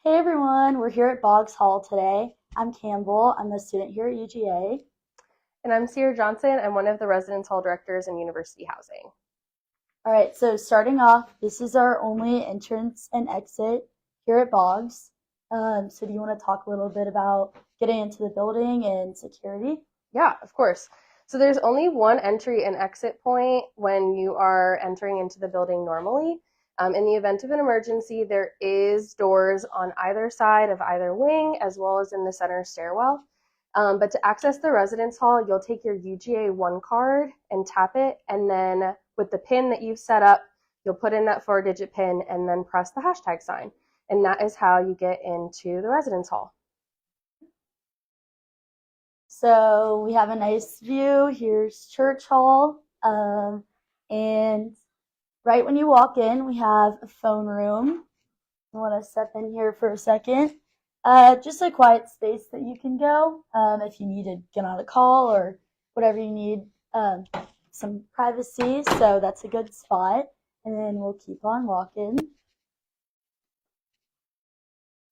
Hey everyone, we're here at Boggs Hall today. I'm Campbell. I'm a student here at UGA. And I'm Cierah Johnson. I'm one of the residence hall directors in University Housing. All right, so starting off, this is our only entrance and exit here at Boggs. So do you want to talk a little bit about getting into the building and security? Yeah, of course. So there's only one entry and exit point when you are entering into the building normally. In the event of an emergency, there is doors on either side of either wing as well as in the center stairwell. But to access the residence hall, you'll take your UGA 1 card and tap it, and then with the pin that you've set up, you'll put in that 4-digit pin and then press the hashtag sign. And that is how you get into the residence hall. So we have a nice view. Here's Church Hall. And right when you walk in, we have a phone room. I want to step in here for a second. Just a quiet space that you can go if you need to get on a call or whatever you need, some privacy. So that's a good spot. And then we'll keep on walking.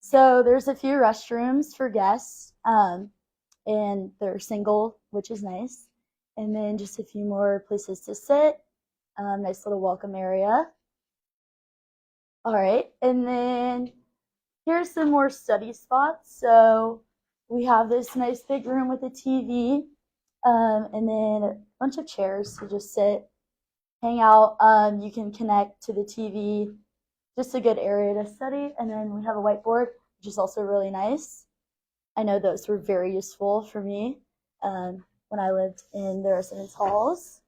So there's a few restrooms for guests, and they're single, which is nice. And then just a few more places to sit. Nice little welcome area. All right, and then here's some more study spots. So we have this nice big room with a TV, and then a bunch of chairs to just sit, hang out. You can connect to the TV, just a good area to study. And then we have a whiteboard, which is also really nice. I know those were very useful for me when I lived in the residence halls.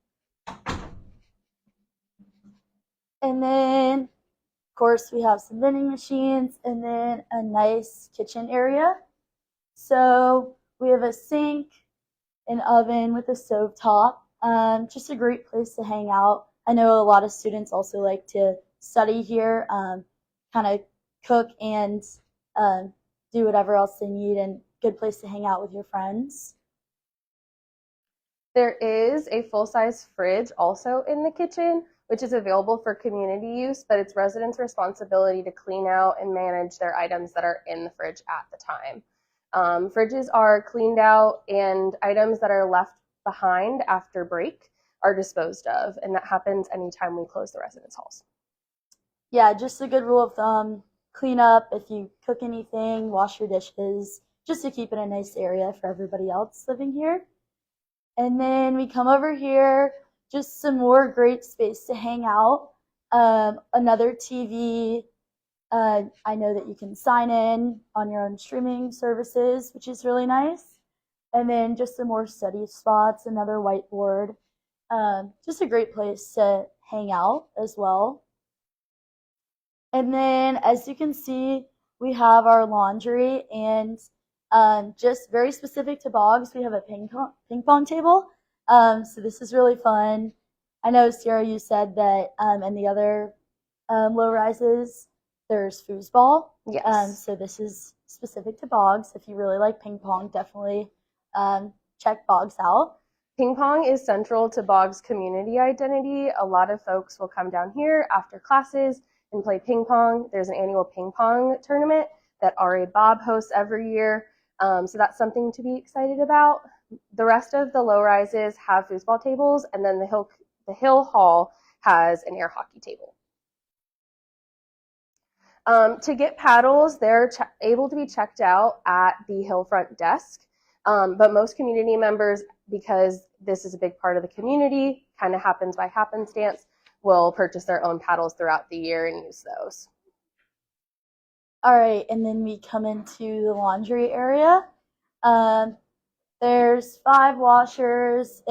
And then, of course, we have some vending machines and then a nice kitchen area. So we have a sink, an oven with a stove top. Just a great place to hang out. I know a lot of students also like to study here, kind of cook and do whatever else they need, and good place to hang out with your friends. There is a full-size fridge also in the kitchen, which is available for community use, but it's residents' responsibility to clean out and manage their items that are in the fridge at the time. Fridges are cleaned out, and items that are left behind after break are disposed of, and that happens anytime we close the residence halls. Yeah, just a good rule of thumb, clean up if you cook anything, wash your dishes, just to keep it a nice area for everybody else living here. And then we come over here, just some more great space to hang out. Another TV. I know that you can sign in on your own streaming services, which is really nice. And then just some more study spots, another whiteboard. Just a great place to hang out as well. And then, as you can see, we have our laundry, and just very specific to Boggs, we have a ping pong table. So this is really fun. I know, Cierah, you said that in the other low rises, there's foosball. Yes. So this is specific to Boggs. If you really like ping pong, definitely check Boggs out. Ping pong is central to Boggs' community identity. A lot of folks will come down here after classes and play ping pong. There's an annual ping pong tournament that R.A. Bob hosts every year. So that's something to be excited about. The rest of the low rises have foosball tables, and then the Hill Hall has an air hockey table. To get paddles, they're able to be checked out at the Hill front desk. But most community members, because this is a big part of the community, kind of happens by happenstance, will purchase their own paddles throughout the year and use those. All right, and then we come into the laundry area. There's 5 washers,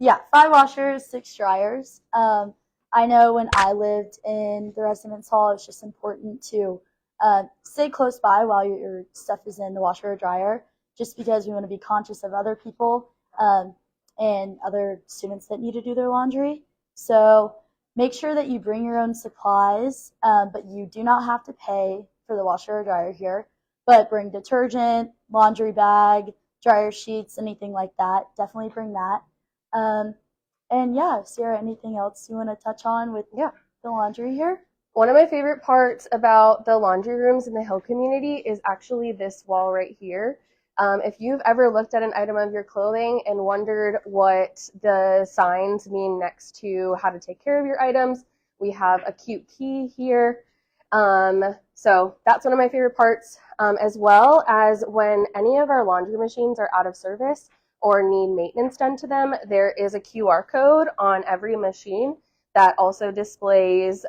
6 dryers. I know when I lived in the residence hall, it's just important to stay close by while your stuff is in the washer or dryer, just because we want to be conscious of other people and other students that need to do their laundry. So make sure that you bring your own supplies, but you do not have to pay for the washer or dryer here. But bring detergent, laundry bag, dryer sheets, anything like that. Definitely bring that. And yeah, Cierah, anything else you want to touch on with the laundry here? One of my favorite parts about the laundry rooms in the Hill community is actually this wall right here. If you've ever looked at an item of your clothing and wondered what the signs mean next to how to take care of your items, we have a cute key here. So that's one of my favorite parts, as well as when any of our laundry machines are out of service or need maintenance done to them, there is a QR code on every machine that also displays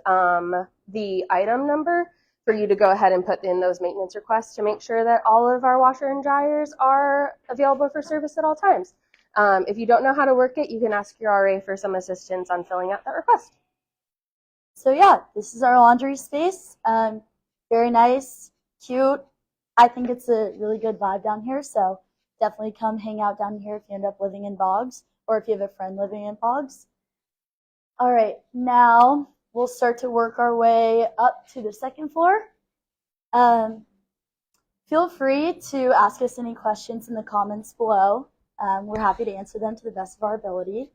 the item number for you to go ahead and put in those maintenance requests to make sure that all of our washer and dryers are available for service at all times. If you don't know how to work it, you can ask your RA for some assistance on filling out that request. So yeah, this is our laundry space. Very nice, cute. I think it's a really good vibe down here, so definitely come hang out down here if you end up living in Boggs or if you have a friend living in Boggs. All right, now we'll start to work our way up to the second floor. Feel free to ask us any questions in the comments below. We're happy to answer them to the best of our ability.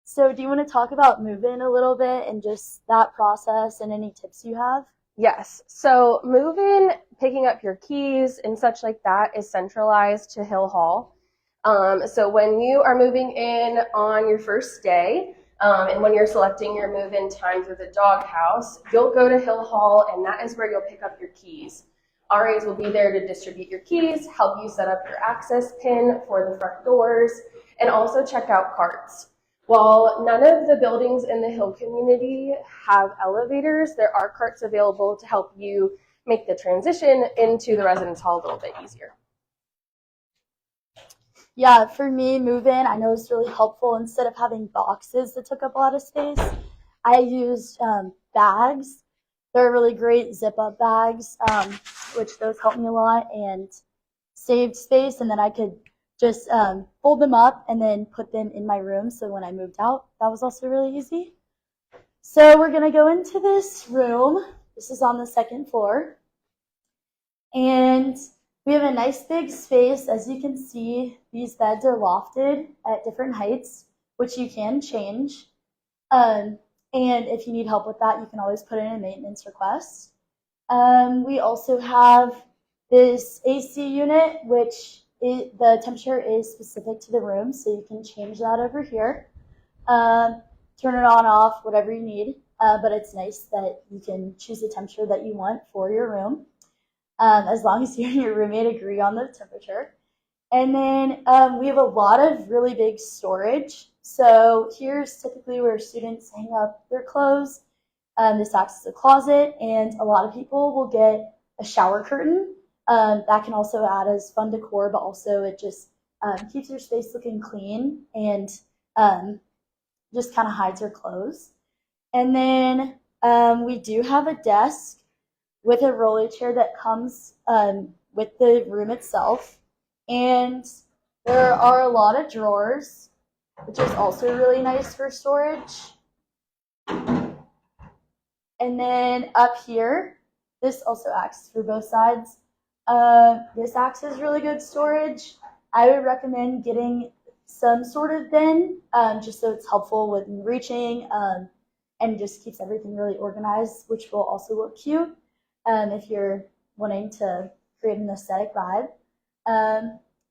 So do you want to talk about move-in a little bit and just that process and any tips you have? Yes. So move-in, picking up your keys and such like that is centralized to Hill Hall. So when you are moving in on your first day, and when you're selecting your move-in time for the doghouse, you'll go to Hill Hall, and that is where you'll pick up your keys. RAs will be there to distribute your keys, help you set up your access pin for the front doors, and also check out carts. While none of the buildings in the Hill community have elevators, there are carts available to help you make the transition into the residence hall a little bit easier. Yeah, for me, move-in, I know it's really helpful. Instead of having boxes that took up a lot of space, I used bags. They're really great zip-up bags, which those helped me a lot and saved space. And then I could just fold them up and then put them in my room. So when I moved out, that was also really easy. So we're going to go into this room. This is on the second floor. And we have a nice big space. As you can see, these beds are lofted at different heights, which you can change. And if you need help with that, you can always put in a maintenance request. We also have this AC unit, which the temperature is specific to the room, so you can change that over here. Turn it on, off, whatever you need. But it's nice that you can choose the temperature that you want for your room. As long as you and your roommate agree on the temperature. And then we have a lot of really big storage. So here's typically where students hang up their clothes. This acts as a closet, and a lot of people will get a shower curtain. That can also add as fun decor, but also it just keeps your space looking clean and just kind of hides your clothes. And then we do have a desk with a rolly chair that comes with the room itself. And there are a lot of drawers, which is also really nice for storage. And then up here, this also acts for both sides. This acts as really good storage. I would recommend getting some sort of bin, just so it's helpful with reaching, and just keeps everything really organized, which will also look cute. If you're wanting to create an aesthetic vibe.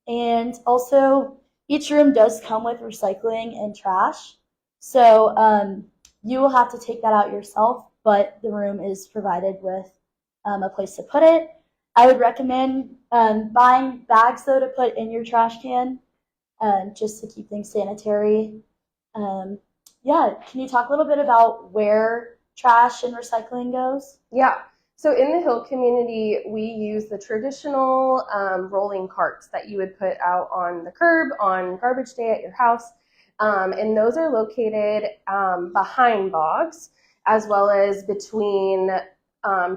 And also, each room does come with recycling and trash. So you will have to take that out yourself, but the room is provided with a place to put it. I would recommend buying bags, though, to put in your trash can, just to keep things sanitary. Yeah, can you talk a little bit about where trash and recycling goes? Yeah. So in the Hill community, we use the traditional rolling carts that you would put out on the curb on garbage day at your house. And those are located behind Boggs, as well as between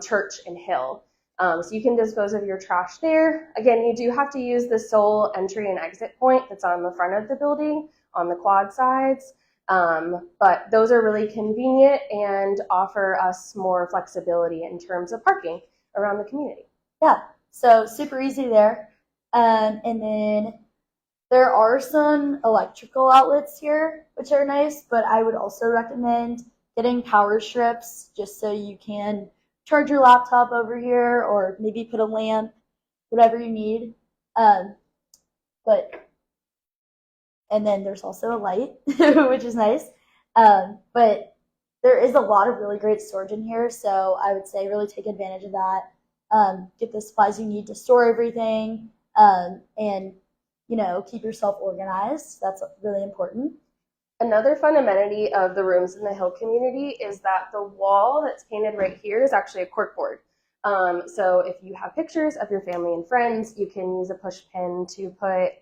Church and Hill. So you can dispose of your trash there. Again, you do have to use the sole entry and exit point that's on the front of the building on the quad sides. But those are really convenient and offer us more flexibility in terms of parking around the community. Yeah, so super easy there. And then there are some electrical outlets here, which are nice, but I would also recommend getting power strips just so you can charge your laptop over here or maybe put a lamp, whatever you need. Um, but and then there's also a light, which is nice. But there is a lot of really great storage in here, so I would say really take advantage of that. Get the supplies you need to store everything, and keep yourself organized. That's really important. Another fun amenity of the rooms in the Hill community is that the wall that's painted right here is actually a corkboard. So if you have pictures of your family and friends, you can use a push pin to put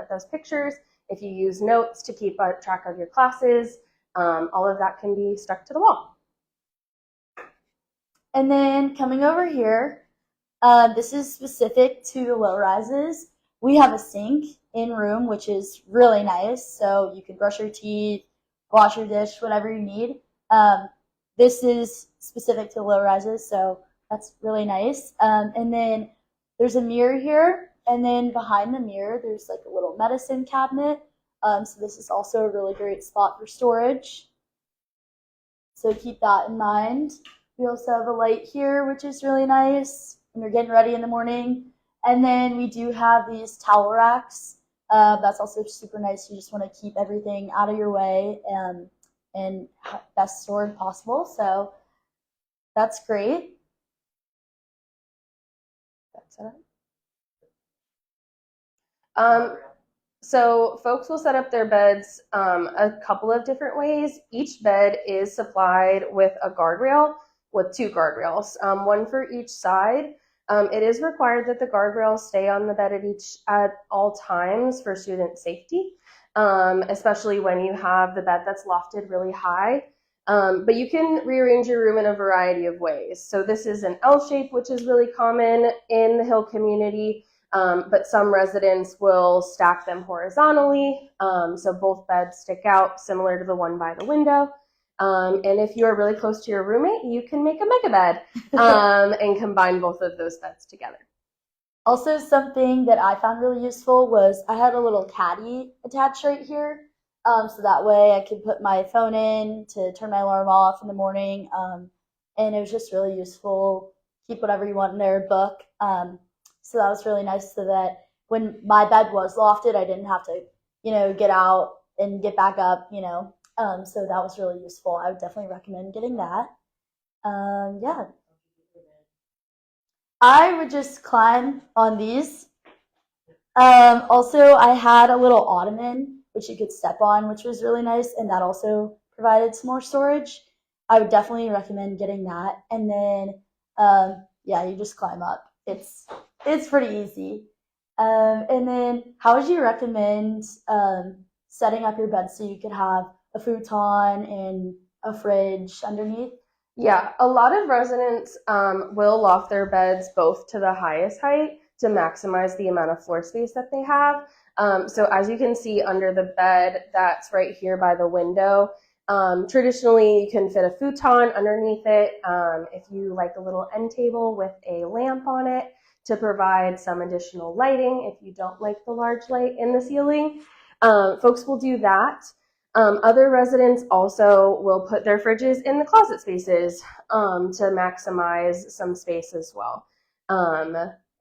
those pictures. If you use notes to keep track of your classes, all of that can be stuck to the wall. And then coming over here, this is specific to the low rises. We have a sink in room, which is really nice. So you can brush your teeth, wash your dish, whatever you need. This is specific to low rises, so that's really nice. And then there's a mirror here. And then behind the mirror, there's like a little medicine cabinet. So this is also a really great spot for storage. So keep that in mind. We also have a light here, which is really nice when you're getting ready in the morning. And then we do have these towel racks. That's also super nice. You just want to keep everything out of your way and best stored possible. So that's great. That's it. So folks will set up their beds a couple of different ways. Each bed is supplied with a guardrail, with 2 guardrails, one for each side. It is required that the guardrails stay on the bed at all times for student safety, especially when you have the bed that's lofted really high. But you can rearrange your room in a variety of ways. So this is an L shape, which is really common in the Hill community. But some residents will stack them horizontally, so both beds stick out, similar to the one by the window. And if you are really close to your roommate, you can make a mega bed and combine both of those beds together. Also, something that I found really useful was I had a little caddy attached right here, so that way I could put my phone in to turn my alarm off in the morning, and it was just really useful. Keep whatever you want in there, book. So that was really nice so that when my bed was lofted, I didn't have to, get out and get back up, so that was really useful. I would definitely recommend getting that. Yeah. I would just climb on these. Also, I had a little ottoman, which you could step on, which was really nice, and that also provided some more storage. I would definitely recommend getting that. And then, yeah, you just climb up. It's pretty easy. And then how would you recommend setting up your bed so you could have a futon and a fridge underneath? Yeah, a lot of residents will loft their beds both to the highest height to maximize the amount of floor space that they have. So as you can see under the bed that's right here by the window, traditionally you can fit a futon underneath it. If you like a little end table with a lamp on it to provide some additional lighting, if you don't like the large light in the ceiling, folks will do that. Other residents also will put their fridges in the closet spaces to maximize some space as well.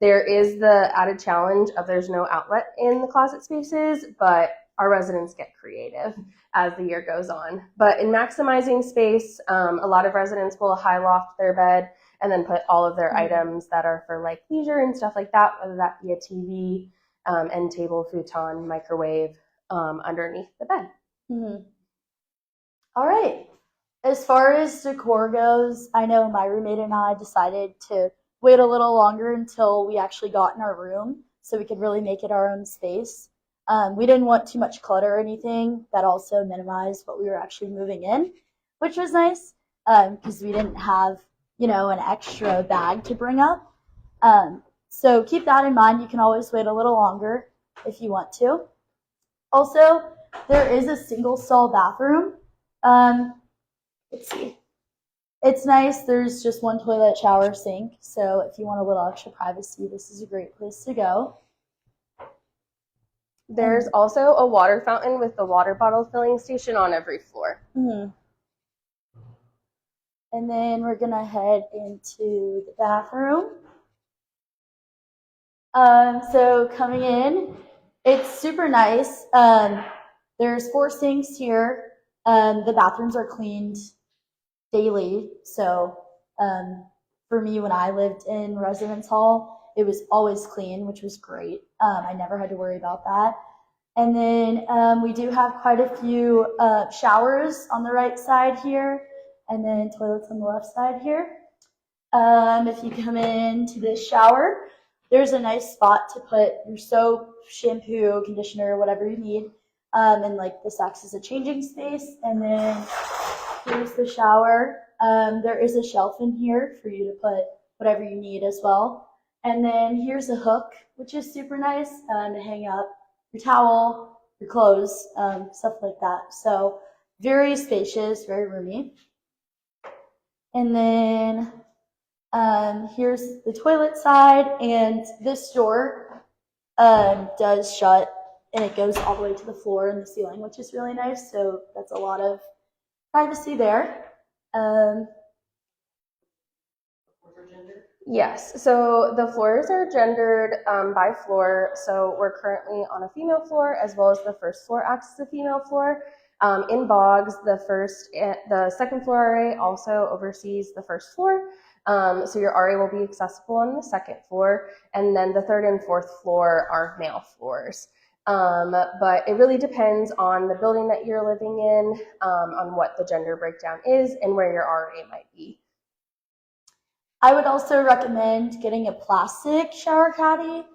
There is the added challenge of there's no outlet in the closet spaces, but our residents get creative as the year goes on. But in maximizing space, a lot of residents will high loft their bed and then put all of their items that are for like leisure and stuff like that, whether that be a TV, end table, futon, microwave, underneath the bed. Mm-hmm. All right. As far as decor goes, I know my roommate and I decided to wait a little longer until we actually got in our room so we could really make it our own space. We didn't want too much clutter or anything. That also minimized what we were actually moving in, which was nice because we didn't have, an extra bag to bring up. So keep that in mind. You can always wait a little longer if you want to. Also, there is a single stall bathroom. Let's see. It's nice. There's just one toilet, shower, sink. So if you want a little extra privacy, this is a great place to go. There's also a water fountain with the water bottle filling station on every floor. Mm-hmm. And then we're gonna head into the bathroom. So coming in, it's super nice. There's 4 sinks here. The bathrooms are cleaned daily. So for me, when I lived in residence hall, it was always clean, which was great. I never had to worry about that. And then we do have quite a few showers on the right side here, and then toilets on the left side here. If you come into this shower, there's a nice spot to put your soap, shampoo, conditioner, whatever you need. And like this acts as a changing space. And then here's the shower. There is a shelf in here for you to put whatever you need as well. And then here's a hook, which is super nice to hang up your towel, your clothes, stuff like that. So very spacious, very roomy. And then here's the toilet side, and this door does shut, and it goes all the way to the floor and the ceiling, which is really nice. So that's a lot of privacy there. Yes, so the floors are gendered by floor. So we're currently on a female floor, as well as the first floor acts as a female floor. In Boggs, the second floor RA also oversees the first floor. So your RA will be accessible on the second floor, and then the third and fourth floor are male floors. But it really depends on the building that you're living in, on what the gender breakdown is, and where your RA might be. I would also recommend getting a plastic shower caddy.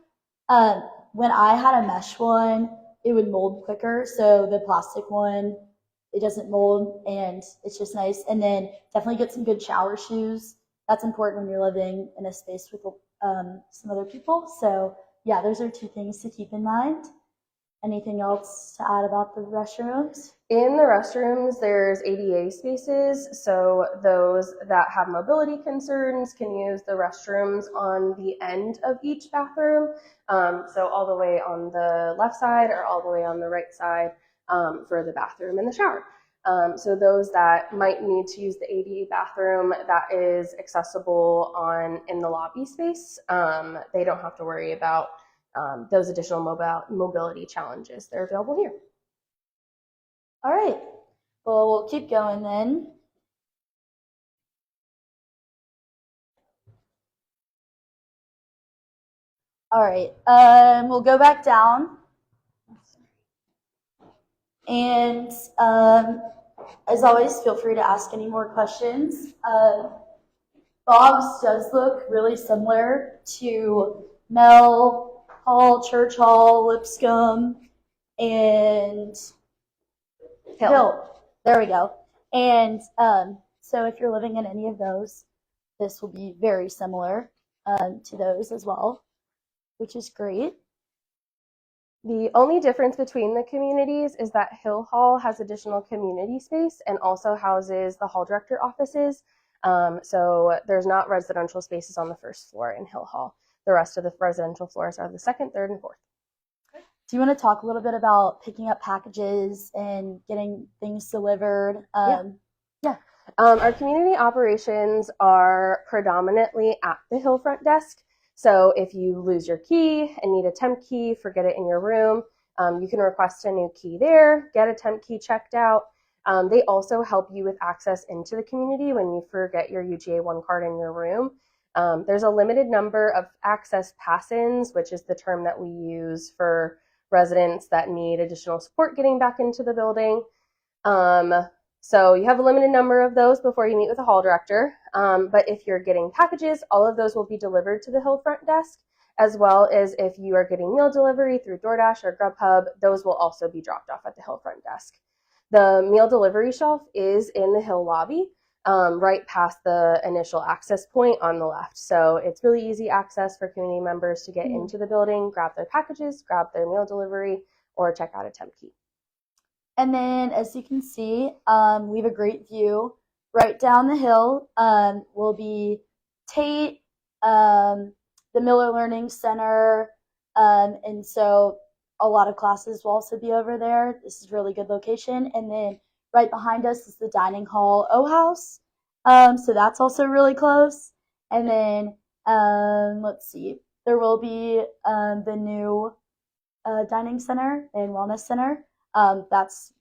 When I had a mesh one, it would mold quicker. So the plastic one, it doesn't mold, and it's just nice. And then definitely get some good shower shoes. That's important when you're living in a space with some other people. So yeah, those are 2 things to keep in mind. Anything else to add about the restrooms? In the restrooms, there's ADA spaces, so those that have mobility concerns can use the restrooms on the end of each bathroom, so all the way on the left side or all the way on the right side for the bathroom and the shower. So those that might need to use the ADA bathroom that is accessible in the lobby space, they don't have to worry about those additional mobility challenges. They're available here. All right. Well, we'll keep going then. All right. We'll go back down. And as always, feel free to ask any more questions. Boggs does look really similar to Mell Hall, Church Hall, Lipscomb, and Hill. There we go. And so if you're living in any of those, this will be very similar to those as well, which is great. The only difference between the communities is that Hill Hall has additional community space and also houses the Hall Director offices. So there's not residential spaces on the first floor in Hill Hall. The rest of the residential floors are the second, third, and fourth. Do you want to talk a little bit about picking up packages and getting things delivered? Yeah. Our community operations are predominantly at the Hill front desk. So if you lose your key and need a temp key, forget it in your room, you can request a new key there, get a temp key checked out. They also help you with access into the community when you forget your UGA 1 card in your room. There's a limited number of access pass-ins, which is the term that we use for residents that need additional support getting back into the building. So you have a limited number of those before you meet with a hall director. But if you're getting packages, all of those will be delivered to the Hill front desk, as well as if you are getting meal delivery through DoorDash or Grubhub, those will also be dropped off at the Hill front desk. The meal delivery shelf is in the Hill lobby, right past the initial access point on the left. So it's really easy access for community members to get into the building, grab their packages, grab their meal delivery, or check out a temp key. And then, as you can see, we have a great view right down the hill. Will be Tate, the Miller Learning Center, and so a lot of classes will also be over there. This is a really good location. And then right behind us is the dining hall O House. So that's also really close. And then let's see, there will be the new dining center and wellness center. That's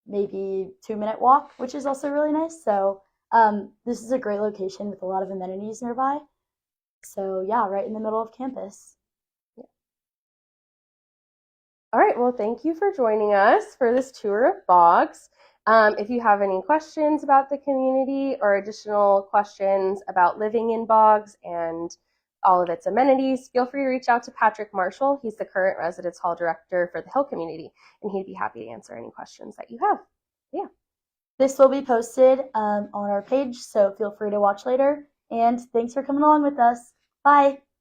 maybe 2-minute walk, which is also really nice. So this is a great location with a lot of amenities nearby. So yeah, right in the middle of campus. All right, well, thank you for joining us for this tour of Boggs. If you have any questions about the community or additional questions about living in Boggs and all of its amenities, feel free to reach out to Patrick Marshall. He's the current Residence Hall Director for the Hill community, and he'd be happy to answer any questions that you have. Yeah. This will be posted on our page, so feel free to watch later. And thanks for coming along with us. Bye.